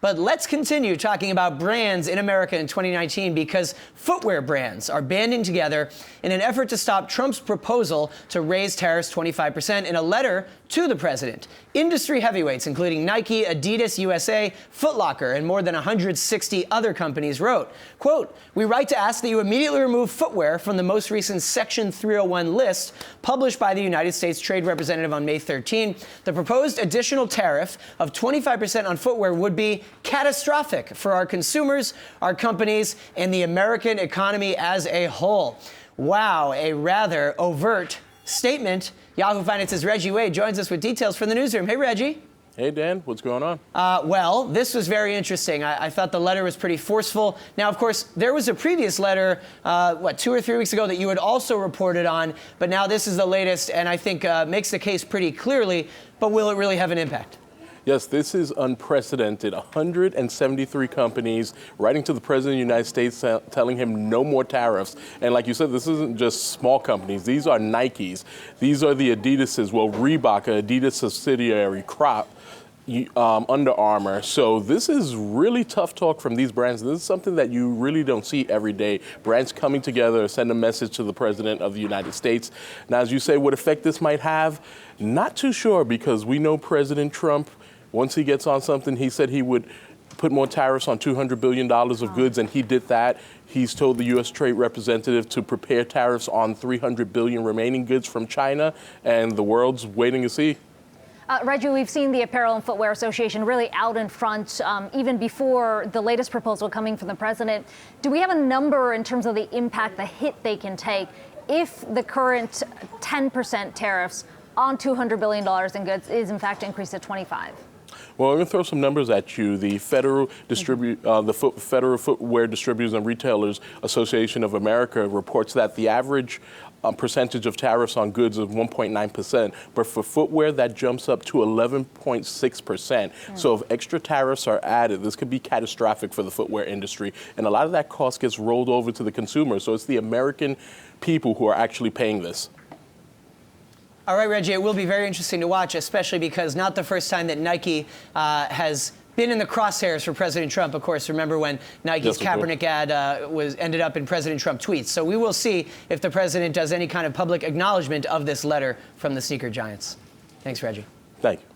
But let's continue talking about brands in America in 2019 because footwear brands are banding together in an effort to stop Trump's proposal to raise tariffs 25% in a letter to the president. Industry heavyweights, including Nike, Adidas USA, Foot Locker, and more than 160 other companies wrote, quote, "We write to ask that you immediately remove footwear from the most recent Section 301 list published by the United States Trade Representative on May 13. The proposed additional tariff of 25% on footwear would be catastrophic for our consumers, our companies, and the American economy as a whole." Wow, a rather overt statement. Yahoo Finance's Reggie Wade joins us with details from the newsroom. Hey, Reggie. Hey, Dan, what's going on? Well, this was very interesting. I thought the letter was pretty forceful. Now, of course, there was a previous letter, 2 or 3 weeks ago that you had also reported on, but now this is the latest, and I think makes the case pretty clearly, but will it really have an impact? Yes, this is unprecedented. 173 companies writing to the President of the United States telling him no more tariffs. And like you said, this isn't just small companies. These are Nikes. These are the Adidases. Well, Reebok, Adidas subsidiary, Crop, Under Armour. So this is really tough talk from these brands. This is something that you really don't see every day. Brands coming together to send a message to the President of the United States. Now, as you say, what effect this might have, not too sure, because we know President Trump, once he gets on something, he said he would put more tariffs on $200 billion of goods, and he did that. He's told the U.S. Trade Representative to prepare tariffs on $300 billion remaining goods from China, and the world's waiting to see. Reggie, we've seen the Apparel and Footwear Association really out in front, even before the latest proposal coming from the president. Do we have a number in terms of the impact, the hit they can take if the current 10% tariffs on $200 billion in goods is in fact increased to 25? Well, I'm going to throw some numbers at you. The Federal Federal Footwear Distributors and Retailers Association of America reports that the average percentage of tariffs on goods is 1.9%, but for footwear that jumps up to 11.6%. So if extra tariffs are added, this could be catastrophic for the footwear industry, and a lot of that cost gets rolled over to the consumer. So it's the American people who are actually paying this. All right, Reggie, it will be very interesting to watch, especially because not the first time that Nike has been in the crosshairs for President Trump. Of course, remember when Nike's Kaepernick ad ended up in President Trump tweets. So we will see if the president does any kind of public acknowledgement of this letter from the sneaker giants. Thanks, Reggie. Thank you.